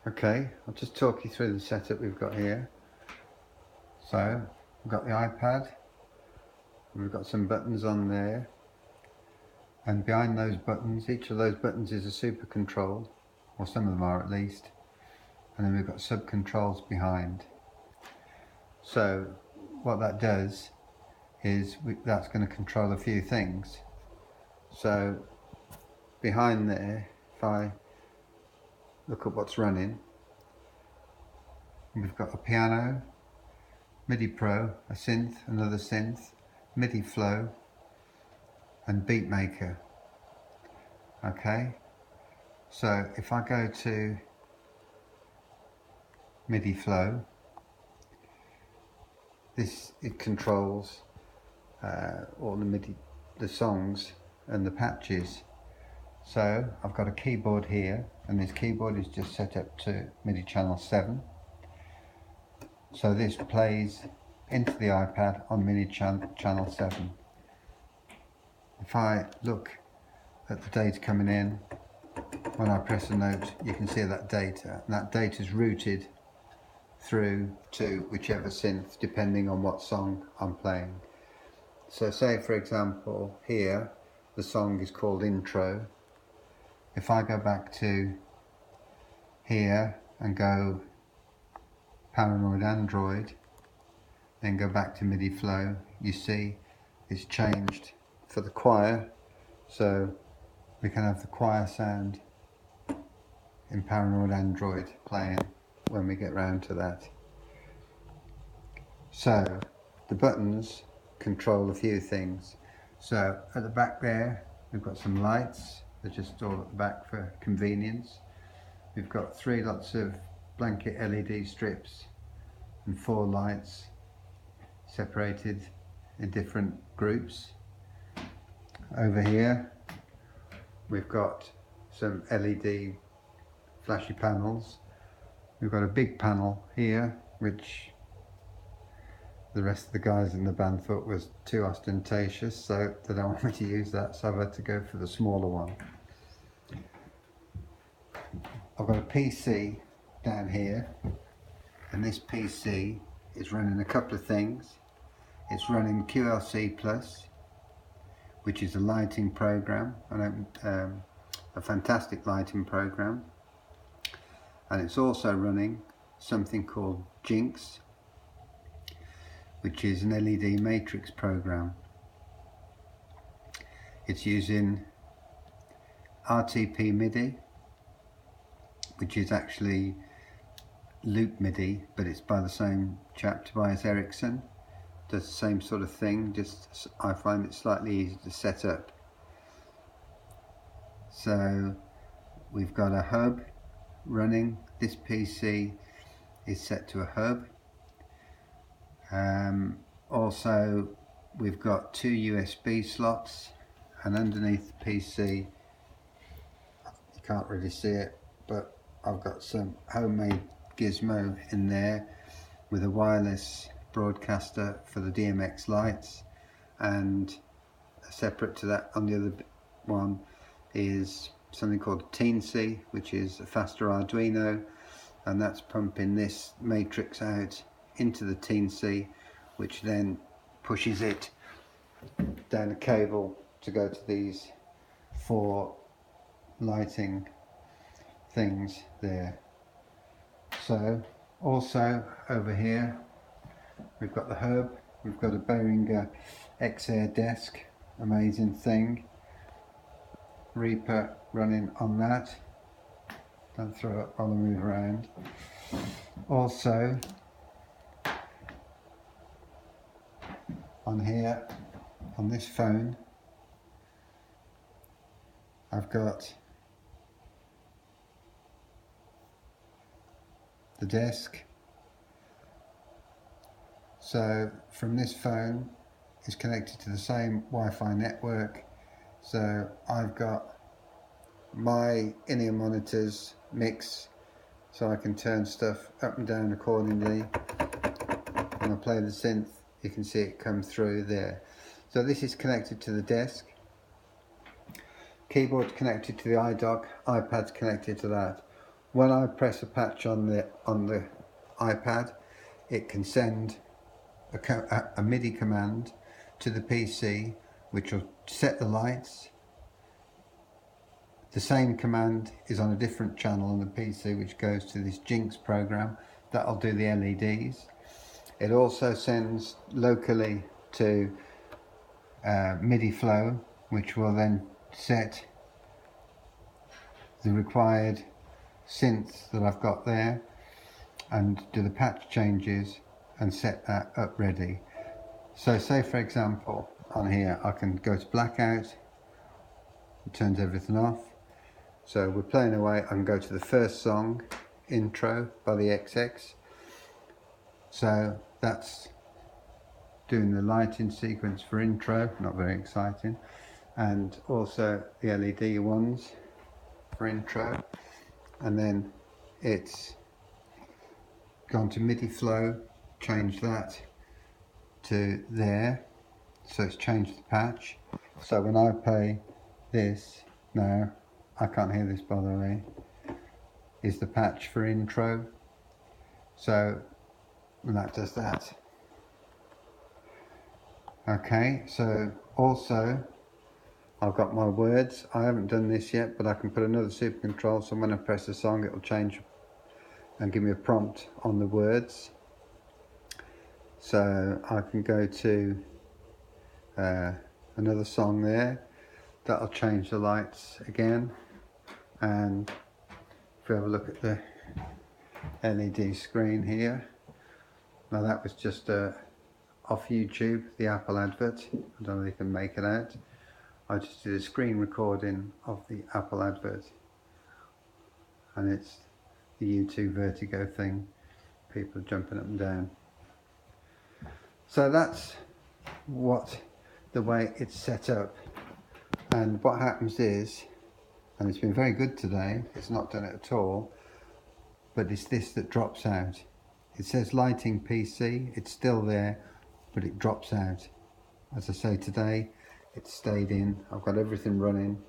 Okay, I'll just talk you through the setup we've got here. So, we've got the iPad, we've got some buttons on there, and behind those buttons, each of those buttons is a super control, or some of them are at least, and then we've got sub controls behind. So, what that does is that's going to control a few things. So, behind there, if I look at what's running, we've got a piano, Midi Pro, a synth, another synth, Midi Flow, and Beat Maker. Okay, so if I go to Midi Flow, it controls all the songs and the patches. So I've got a keyboard here, and this keyboard is just set up to MIDI channel 7. So this plays into the iPad on MIDI channel 7. If I look at the data coming in, when I press a note, you can see that data, and that data is routed through to whichever synth depending on what song I'm playing. So say for example here the song is called Intro. If I go back to here and go Paranoid Android, then go back to Midi Flow, you see it's changed for the choir, so we can have the choir sound in Paranoid Android playing when we get round to that. So the buttons control a few things. So at the back there we've got some lights, they're just all at the back for convenience. We've got 3 lots of blanket LED strips and 4 lights separated in different groups. Over here we've got some LED flashy panels. We've got a big panel here which the rest of the guys in the band thought was too ostentatious, so they don't want me to use that, so I've had to go for the smaller one. I've got a PC down here, and this PC is running a couple of things. It's running QLC Plus, which is a lighting program, and a fantastic lighting program, and it's also running something called Jinx, which is an LED matrix program. It's using RTP MIDI, which is actually loop MIDI, but it's by the same chap, Tobias Eriksson. Does the same sort of thing, just I find it slightly easier to set up. So we've got a hub running. This PC is set to a hub. Also we've got 2 USB slots, and underneath the PC, you can't really see it, but I've got some homemade gizmo in there with a wireless broadcaster for the DMX lights, and separate to that on the other one is something called a Teensy, which is a faster Arduino, and that's pumping this matrix out into the Teensy, which then pushes it down a cable to go to these 4 lighting things there. So also over here we've got the hub, we've got a Behringer X-Air desk, amazing thing, Reaper running on that, don't throw it while I move around. Also on here, on this phone, I've got the desk. So from this phone is connected to the same Wi-Fi network. So I've got my in-ear monitors mix, so I can turn stuff up and down accordingly. When I play the synth, you can see it come through there. So this is connected to the desk. Keyboard connected to the iDock, iPad's connected to that. when I press a patch on the iPad, it can send a Midi command to the PC, which will set the lights. The same command is on a different channel on the PC, which goes to this Jinx program that'll do the LEDs. It also sends locally to Midi flow, which will then set the required synth that I've got there and do the patch changes and set that up ready. So say for example on here I can go to blackout, it turns everything off. So we're playing away, I can go to the first song, Intro by the XX. So that's doing the lighting sequence for intro, not very exciting, and also the LED ones for intro. And then it's gone to Midi flow, changed that to there, so it's changed the patch. So when I play this now, I can't hear this by the way, is the patch for intro. So when that does that. Okay, so also I've got my words. I haven't done this yet, but I can put another super control, so when I press a song it will change and give me a prompt on the words. So I can go to another song there, that'll change the lights again. And if we have a look at the LED screen here, now that was just off YouTube, the Apple advert. I don't know if you can make it out. I just did a screen recording of the Apple advert, and it's the YouTube vertigo thing, people jumping up and down. So that's the way it's set up. And what happens is, and it's been very good today, it's not done it at all, but it's this that drops out. It says lighting PC, it's still there, but it drops out. As I say, today it's stayed in. I've got everything running,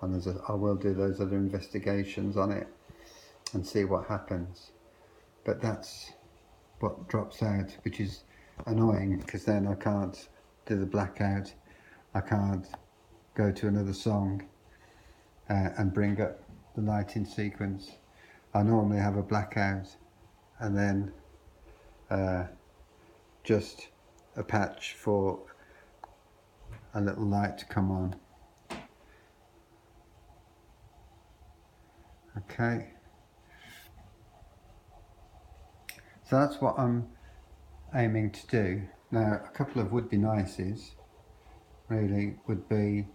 and I will do those other investigations on it and see what happens. But that's what drops out, which is annoying, because then I can't do the blackout, I can't go to another song and bring up the lighting sequence. I normally have a blackout and then just a patch for a little light to come on. Okay, so that's what I'm aiming to do. Now, a couple of would-be nices really would be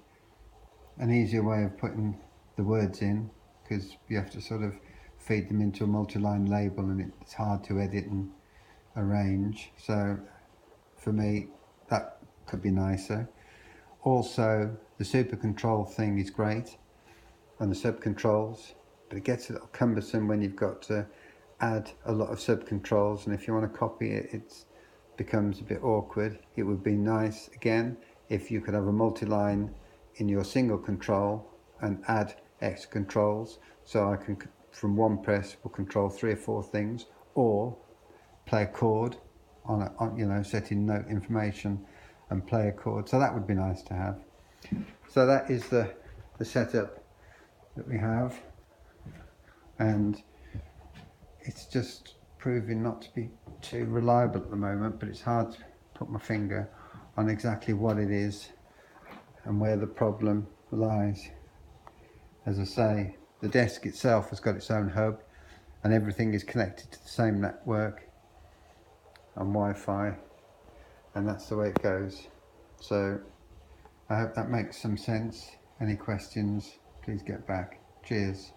an easier way of putting the words in, because you have to sort of feed them into a multi-line label and it's hard to edit and arrange. So for me that could be nicer. Also the super control thing is great, and the sub controls, but it gets a little cumbersome when you've got to add a lot of sub controls, and if you want to copy it, it becomes a bit awkward. It would be nice again if you could have a multi-line in your single control and add extra controls, so I can from one press will control 3 or 4 things, or play a chord on you know, set in note information and play a chord. So that would be nice to have. So that is the setup that we have, and it's just proving not to be too reliable at the moment, but it's hard to put my finger on exactly what it is and where the problem lies. As I say, the desk itself has got its own hub and everything is connected to the same network and Wi-Fi, and that's the way it goes. So I hope that makes some sense. Any questions, please get back. Cheers.